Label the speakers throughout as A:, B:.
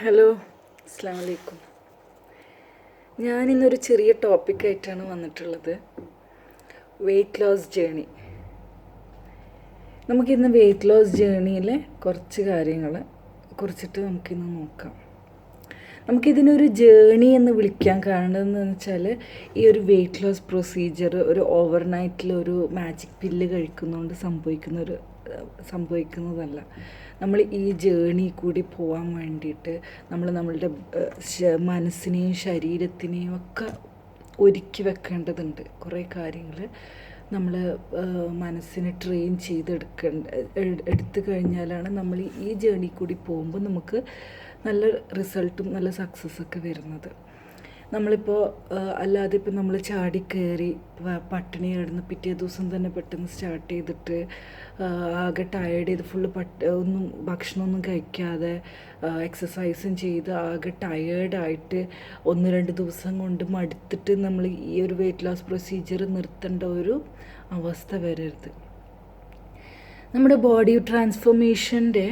A: Hello, അസ്സാം വലൈക്കും. ഞാനിന്നൊരു ചെറിയ ടോപ്പിക്കായിട്ടാണ് വന്നിട്ടുള്ളത്. Weight loss journey. നമുക്കിന്ന് വെയ്റ്റ് ലോസ് ജേണിയിലെ കുറച്ച് കാര്യങ്ങൾ കുറിച്ചിട്ട് നമുക്കിന്ന് നോക്കാം. നമുക്കിതിനൊരു ജേണി എന്ന് വിളിക്കാൻ കാരണം എന്ന് വെച്ചാൽ ഈ ഒരു വെയ്റ്റ് ലോസ് പ്രൊസീജിയർ ഒരു ഓവർനൈറ്റിൽ ഒരു മാജിക് പില്ല് കഴിക്കുന്നതുകൊണ്ട് സംഭവിക്കുന്നതല്ല. നമ്മൾ ഈ ജേണി കൂടി പോകാൻ വേണ്ടിയിട്ട് നമ്മളുടെ മനസ്സിനെയും ശരീരത്തിനെയും ഒക്കെ ഒരുക്കി വെക്കേണ്ടതുണ്ട്. കുറേ കാര്യങ്ങൾ നമ്മൾ മനസ്സിനെ ട്രെയിൻ എടുത്തു കഴിഞ്ഞാലാണ് നമ്മൾ ഈ ജേണി കൂടി പോകുമ്പോൾ നമുക്ക് നല്ല റിസൾട്ടും നല്ല സക്സസ്സൊക്കെ വരുന്നത്. നമ്മളിപ്പോൾ അല്ലാതെ ഇപ്പം നമ്മൾ ചാടിക്കയറി പട്ടിണി കിടന്ന് പിറ്റേ ദിവസം തന്നെ പെട്ടെന്ന് സ്റ്റാർട്ട് ചെയ്തിട്ട് ആകെ ടയേർഡ് ചെയ്ത് ഫുള്ള് ഒന്നും ഭക്ഷണമൊന്നും കഴിക്കാതെ എക്സസൈസും ചെയ്ത് ആകെ ടയേർഡായിട്ട് 1-2 ദിവസം കൊണ്ട് മടുത്തിട്ട് നമ്മൾ ഈ ഒരു വെയ്റ്റ് ലോസ് പ്രൊസീജിയർ നിർത്തേണ്ട ഒരു അവസ്ഥ വരരുത്. നമ്മുടെ ബോഡി ട്രാൻസ്ഫോർമേഷൻ്റെ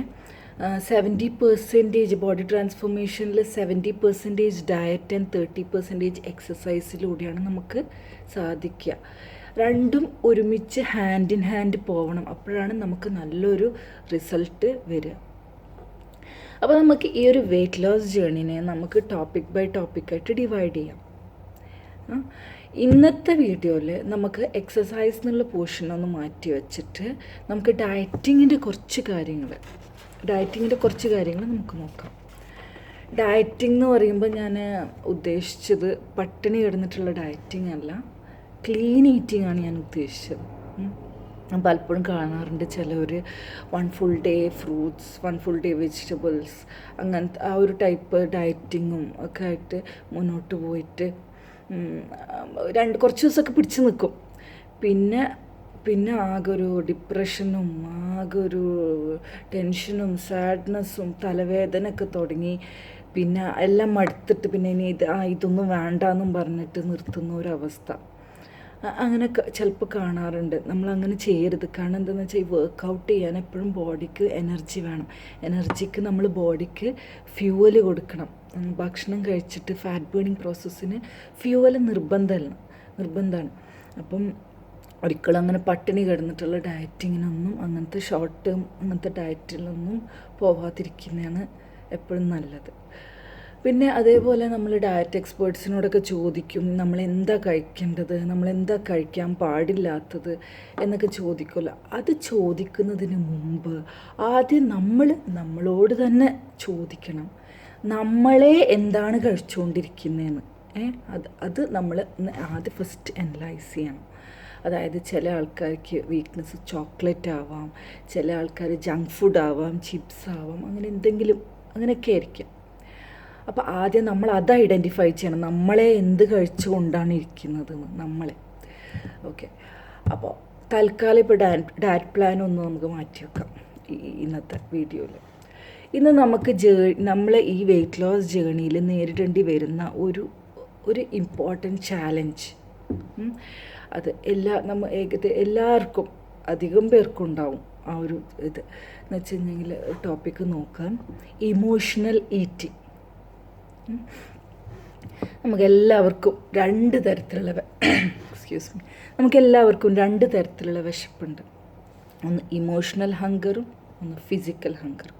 A: 70% ബോഡി ട്രാൻസ്ഫോർമേഷനിൽ 70% ഡയറ്റ് ആൻഡ് 30% എക്സസൈസിലൂടെയാണ് നമുക്ക് സാധിക്കുക. രണ്ടും ഒരുമിച്ച് ഹാൻഡ് ഇൻ ഹാൻഡ് പോകണം. അപ്പോഴാണ് നമുക്ക് നല്ലൊരു റിസൾട്ട് വരിക. അപ്പോൾ നമുക്ക് ഈ ഒരു വെയ്റ്റ് ലോസ് ജേർണിനെ നമുക്ക് ടോപ്പിക് ബൈ ടോപ്പിക്കായിട്ട് ഡിവൈഡ് ചെയ്യാം. ഇന്നത്തെ വീഡിയോയിൽ നമുക്ക് എക്സസൈസ് എന്നുള്ള പോർഷനൊന്ന് മാറ്റി വെച്ചിട്ട് നമുക്ക് ഡയറ്റിങ്ങിൻ്റെ കുറച്ച് കാര്യങ്ങൾ നമുക്ക് നോക്കാം. ഡയറ്റിംഗ് എന്ന് പറയുമ്പോൾ ഞാൻ ഉദ്ദേശിച്ചത് പട്ടിണി കിടന്നിട്ടുള്ള ഡയറ്റിംഗ് അല്ല, ക്ലീൻ ഈറ്റിംഗ് ആണ് ഞാൻ ഉദ്ദേശിച്ചത്. ഞാൻ പലപ്പോഴും കാണാറുണ്ട് ചിലർ 1 full day fruits, 1 full day vegetables, അങ്ങനത്തെ ആ ഒരു ടൈപ്പ് ഡയറ്റിങ്ങും ഒക്കെ ആയിട്ട് മുന്നോട്ട് പോയിട്ട് കുറച്ച് ദിവസമൊക്കെ പിടിച്ച് നിൽക്കും. പിന്നെ ആകെ ഒരു ഡിപ്രഷനും ആകെ ഒരു ടെൻഷനും സാഡ്നെസ്സും തലവേദനയൊക്കെ തുടങ്ങി പിന്നെ എല്ലാം മടുത്തിട്ട് പിന്നെ ഇനി ഇതൊന്നും വേണ്ടാന്നും പറഞ്ഞിട്ട് നിർത്തുന്ന ഒരവസ്ഥ അങ്ങനെ ചിലപ്പോൾ കാണാറുണ്ട്. നമ്മളങ്ങനെ ചെയ്യരുത്. കാരണം എന്താണെന്ന് വെച്ചാൽ ഈ വർക്കൗട്ട് ചെയ്യാൻ എപ്പോഴും ബോഡിക്ക് എനർജി വേണം. എനർജിക്ക് നമ്മൾ ബോഡിക്ക് ഫ്യൂവൽ കൊടുക്കണം. ഭക്ഷണം കഴിച്ചിട്ട് ഫാറ്റ് ബേണിങ് പ്രോസസ്സിന് ഫ്യൂവൽ നിർബന്ധമാണ്. അപ്പം ഒരിക്കലും അങ്ങനെ പട്ടിണി കിടന്നിട്ടുള്ള ഡയറ്റിങ്ങിനൊന്നും അങ്ങനത്തെ ഷോർട്ട് ടേം അങ്ങനത്തെ ഡയറ്റിലൊന്നും പോവാതിരിക്കുന്നതാണ് എപ്പോഴും നല്ലത്. പിന്നെ അതേപോലെ നമ്മൾ ഡയറ്റ് എക്സ്പേർട്സിനോടൊക്കെ ചോദിക്കും നമ്മളെന്താ കഴിക്കേണ്ടത്, നമ്മളെന്താ കഴിക്കാൻ പാടില്ലാത്തത് എന്നൊക്കെ ചോദിക്കുമല്ലോ. അത് ചോദിക്കുന്നതിന് മുമ്പ് ആദ്യം നമ്മളോട് തന്നെ ചോദിക്കണം, നമ്മളെ എന്താണ് കഴിച്ചുകൊണ്ടിരിക്കുന്നതെന്ന്. അത് നമ്മൾ ആദ്യം ഫസ്റ്റ് അനലൈസ് ചെയ്യണം. അതായത് ചില ആൾക്കാർക്ക് വീക്ക്നെസ് ചോക്ലേറ്റ് ആവാം, ചില ആൾക്കാർ ജങ്ക് ഫുഡ് ആവാം, ചിപ്സ് ആവാം, അങ്ങനെ എന്തെങ്കിലും അങ്ങനെയൊക്കെ ആയിരിക്കും. അപ്പോൾ ആദ്യം നമ്മൾ അത് ഐഡൻറ്റിഫൈ ചെയ്യണം, നമ്മളെ എന്ത് കഴിച്ചുകൊണ്ടാണ് ഇരിക്കുന്നത് നമ്മളെ. ഓക്കെ, അപ്പോൾ തൽക്കാലം ഇപ്പോൾ ഡയറ്റ് പ്ലാൻ ഒന്ന് നമുക്ക് മാറ്റി വെക്കാം ഇന്നത്തെ വീഡിയോയിൽ. ഇന്ന് നമുക്ക് നമ്മളെ ഈ വെയ്റ്റ് ലോസ് ജേർണിയിൽ നേരിടേണ്ടി വരുന്ന ഒരു ഇമ്പോർട്ടൻറ്റ് ചാലഞ്ച്, അത് എല്ലാവർക്കും അധികം പേർക്കും ഉണ്ടാവും ആ ഒരു ഇത് എന്ന് വെച്ച് കഴിഞ്ഞെങ്കിൽ ടോപ്പിക്ക് നോക്കാം. Emotional eating. നമുക്കെല്ലാവർക്കും രണ്ട് തരത്തിലുള്ള വിശപ്പുണ്ട്. ഒന്ന് ഇമോഷണൽ ഹങ്കറും ഒന്ന് ഫിസിക്കൽ ഹങ്കറും.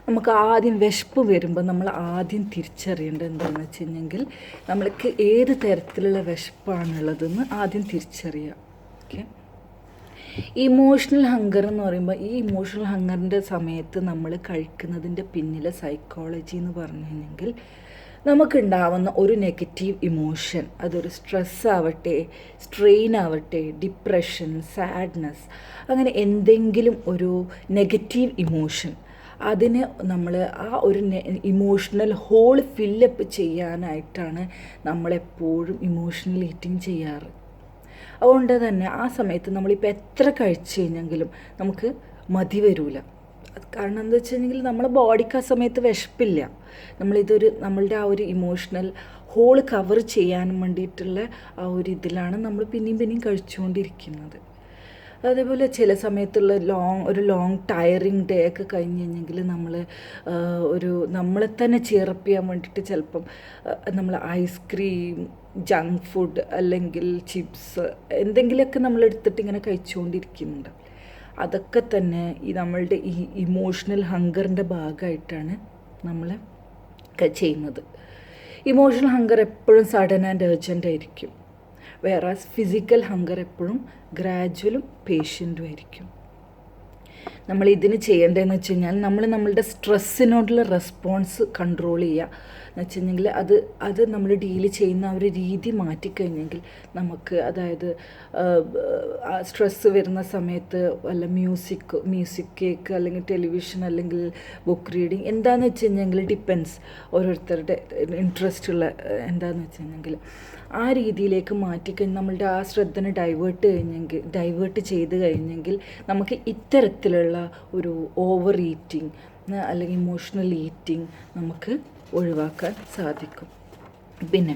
A: നമുക്ക് ആദ്യം വിശപ്പ് വരുമ്പോൾ നമ്മൾ ആദ്യം തിരിച്ചറിയേണ്ടത് എന്താണെന്ന് വെച്ച് കഴിഞ്ഞെങ്കിൽ നമ്മൾക്ക് ഏത് തരത്തിലുള്ള വിശപ്പാണുള്ളതെന്ന് ആദ്യം തിരിച്ചറിയുക. ഓക്കെ, ഇമോഷണൽ ഹങ്കർ എന്ന് പറയുമ്പോൾ ഈ ഇമോഷണൽ ഹങ്കറിൻ്റെ സമയത്ത് നമ്മൾ കഴിക്കുന്നതിൻ്റെ പിന്നിലെ സൈക്കോളജി എന്ന് പറഞ്ഞു കഴിഞ്ഞെങ്കിൽ നമുക്കുണ്ടാവുന്ന ഒരു നെഗറ്റീവ് ഇമോഷൻ, അതൊരു സ്ട്രെസ് ആവട്ടെ, സ്ട്രെയിൻ ആവട്ടെ, ഡിപ്രഷൻ, സാഡ്നെസ്, അങ്ങനെ എന്തെങ്കിലും ഒരു നെഗറ്റീവ് ഇമോഷൻ, അതിന് നമ്മൾ ആ ഒരു ഇമോഷണൽ ഹോൾ ഫില്ലപ്പ് ചെയ്യാനായിട്ടാണ് നമ്മളെപ്പോഴും ഇമോഷണൽ ഈറ്റിംഗ് ചെയ്യാറ്. അതുകൊണ്ട് തന്നെ ആ സമയത്ത് നമ്മളിപ്പോൾ എത്ര കഴിച്ചു കഴിഞ്ഞെങ്കിലും നമുക്ക് മതി വരില്ല. കാരണം എന്താ വെച്ച് കഴിഞ്ഞെങ്കിൽ നമ്മളെ ബോഡിക്ക് ആ സമയത്ത് വിശപ്പില്ല. നമ്മളുടെ ആ ഒരു ഇമോഷണൽ ഹോൾ കവർ ചെയ്യാൻ വേണ്ടിയിട്ടുള്ള ആ ഒരു ഇതിലാണ് നമ്മൾ പിന്നെയും കഴിച്ചുകൊണ്ടിരിക്കുന്നത്. അതേപോലെ ചില സമയത്തുള്ള ഒരു ലോങ് ടയറിങ് ഡേ ഒക്കെ കഴിഞ്ഞ് കഴിഞ്ഞെങ്കിൽ നമ്മൾ നമ്മളെ തന്നെ ചിയറപ്പ് ചെയ്യാൻ വേണ്ടിയിട്ട് ചിലപ്പം നമ്മൾ ഐസ്ക്രീം, ജങ്ക് ഫുഡ് അല്ലെങ്കിൽ ചിപ്സ് എന്തെങ്കിലുമൊക്കെ നമ്മൾ എടുത്തിട്ട് ഇങ്ങനെ കഴിച്ചുകൊണ്ടിരിക്കുന്നുണ്ട്. അതൊക്കെ തന്നെ നമ്മളുടെ ഈ ഇമോഷണൽ ഹങ്കറിൻ്റെ ഭാഗമായിട്ടാണ് നമ്മൾ ചെയ്യുന്നത്. ഇമോഷണൽ ഹങ്കർ എപ്പോഴും സഡൻ ആൻഡ് ഏർജൻ്റ് ആയിരിക്കും, വേറെ ഫിസിക്കൽ ഹങ്കർ എപ്പോഴും ഗ്രാജുവലും പേഷ്യൻറ്റും ആയിരിക്കും. നമ്മൾ ഇതിന് ചെയ്യേണ്ടതെന്ന് വെച്ച് കഴിഞ്ഞാൽ നമ്മളുടെ സ്ട്രെസ്സിനോടുള്ള റെസ്പോൺസ് കൺട്രോൾ ചെയ്യുക എന്ന് വെച്ച് കഴിഞ്ഞെങ്കിൽ അത് നമ്മൾ ഡീൽ ചെയ്യുന്ന ഒരു രീതി മാറ്റിക്കഴിഞ്ഞെങ്കിൽ നമുക്ക്, അതായത് സ്ട്രെസ്സ് വരുന്ന സമയത്ത് വല്ല മ്യൂസിക് കേക്ക് അല്ലെങ്കിൽ ടെലിവിഷൻ അല്ലെങ്കിൽ ബുക്ക് റീഡിങ് എന്താണെന്ന് വെച്ച് കഴിഞ്ഞെങ്കിൽ ഡിപ്പെൻസ് ഓരോരുത്തരുടെ ഇൻട്രസ്റ്റ് ഉള്ള എന്താണെന്ന് വെച്ച് കഴിഞ്ഞെങ്കിൽ ആ രീതിയിലേക്ക് മാറ്റിക്കഴിഞ്ഞ് നമ്മളുടെ ആ ശ്രദ്ധനെ ഡൈവേർട്ട് ചെയ്ത് കഴിഞ്ഞെങ്കിൽ നമുക്ക് ഇത്തരത്തിലുള്ള ഒരു ഓവർ ഈറ്റിംഗ് അല്ലെങ്കിൽ ഇമോഷണൽ ഈറ്റിംഗ് നമുക്ക് ഒഴിവാക്കാൻ സാധിക്കും. പിന്നെ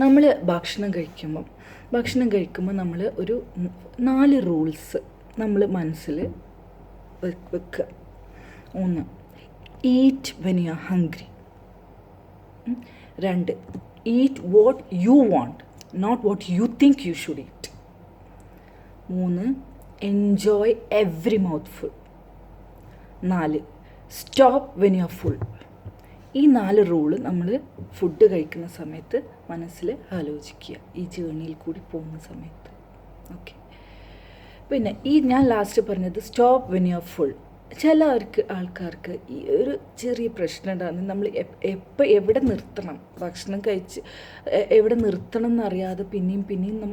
A: നമ്മൾ ഭക്ഷണം കഴിക്കുമ്പോൾ നമ്മൾ ഒരു 4 റൂൾസ് നമ്മൾ മനസ്സിൽ വെക്കുക. 1, eat when you are hungry. 2, eat what you want, not what you think you should eat. 3, enjoy every mouthful. 4, stop when you are full. ഈ 4 റൂള് നമ്മൾ ഫുഡ് കഴിക്കുന്ന സമയത്ത് മനസ്സിൽ ആലോചിക്കുക, ഈ ജേർണിയിൽ കൂടി പോകുന്ന സമയത്ത്. ഓക്കെ. പിന്നെ ഞാൻ ലാസ്റ്റ് പറഞ്ഞത് stop when you are full. ചില ആൾക്കാർക്ക് ഈ ഒരു ചെറിയ പ്രശ്നം ഉണ്ടാകുന്നത്, നമ്മൾ എവിടെ നിർത്തണം, ഭക്ഷണം കഴിച്ച് എവിടെ നിർത്തണം എന്നറിയാതെ പിന്നെയും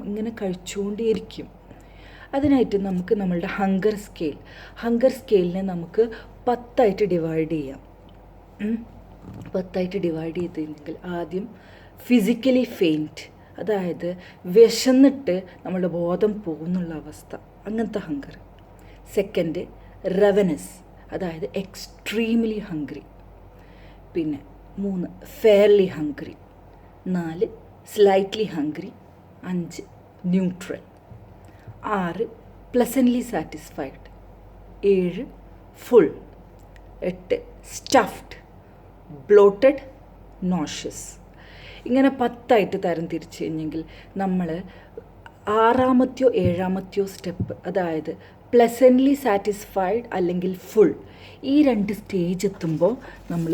A: ഇങ്ങനെ കഴിച്ചുകൊണ്ടേയിരിക്കും. അതിനായിട്ട് നമുക്ക് നമ്മളുടെ ഹങ്കർ സ്കെയിലിനെ നമുക്ക് 10 ഡിവൈഡ് ചെയ്യാം. 10 ഡിവൈഡ് ചെയ്തെങ്കിൽ ആദ്യം ഫിസിക്കലി ഫെയിൻറ്റ്, അതായത് വിശന്നിട്ട് നമ്മളുടെ ബോധം പോകുന്നുള്ള അവസ്ഥ, അങ്ങനത്തെ ഹങ്കർ. സെക്കൻഡ്, റെവനസ്, അതായത് എക്സ്ട്രീംലി ഹംഗ്രി. പിന്നെ 3, fairly hungry. 4, slightly hungry. 5, neutral. 6, pleasantly satisfied. 7, full. 8, stuffed, blotted, നോഷ്യസ്. ഇങ്ങനെ 10 തരം തിരിച്ചു കഴിഞ്ഞെങ്കിൽ നമ്മൾ 6-മത്തെയോ 7-മത്തെയോ സ്റ്റെപ്പ്, അതായത് പ്ലസൻ്റ്ലി സാറ്റിസ്ഫൈഡ് അല്ലെങ്കിൽ ഫുൾ, ഈ 2 സ്റ്റേജ് എത്തുമ്പോൾ നമ്മൾ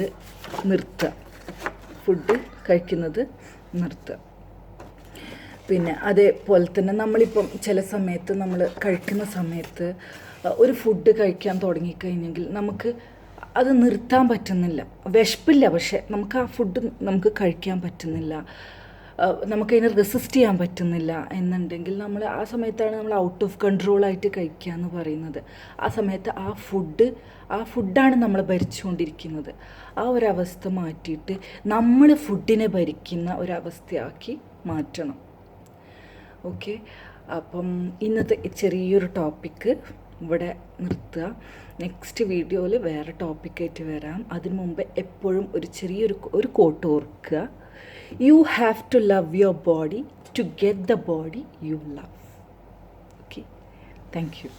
A: നിർത്തുക, ഫുഡ് കഴിക്കുന്നത് നിർത്തുക. പിന്നെ അതേപോലെ തന്നെ നമ്മളിപ്പം ചില സമയത്ത് നമ്മൾ കഴിക്കുന്ന സമയത്ത് ഒരു ഫുഡ് കഴിക്കാൻ തുടങ്ങിക്കഴിഞ്ഞെങ്കിൽ നമുക്ക് അത് നിർത്താൻ പറ്റുന്നില്ല. വിശപ്പില്ല, പക്ഷേ നമുക്ക് ആ ഫുഡ് നമുക്ക് കഴിക്കാൻ പറ്റുന്നില്ല, നമുക്കതിനെ റെസിസ്റ്റ് ചെയ്യാൻ പറ്റുന്നില്ല എന്നുണ്ടെങ്കിൽ നമ്മൾ ആ സമയത്താണ് നമ്മൾ ഔട്ട് ഓഫ് കൺട്രോളായിട്ട് കഴിക്കുക എന്ന് പറയുന്നത്. ആ സമയത്ത് ആ ഫുഡാണ് നമ്മൾ ഭരിച്ചുകൊണ്ടിരിക്കുന്നത്. ആ ഒരവസ്ഥ മാറ്റിയിട്ട് നമ്മൾ ഫുഡിനെ ഭരിക്കുന്ന ഒരവസ്ഥയാക്കി മാറ്റണം. ഓക്കെ. അപ്പം ഇന്നത്തെ ചെറിയൊരു ടോപ്പിക്ക് ഇവിടെ നിർത്തുക. നെക്സ്റ്റ് വീഡിയോയിൽ വേറെ ടോപ്പിക്കായിട്ട് വരാം. അതിനു മുമ്പ് എപ്പോഴും ഒരു കോട്ട് ഓർക്കുക. You have to love your body to get the body you love. Okay. Thank you.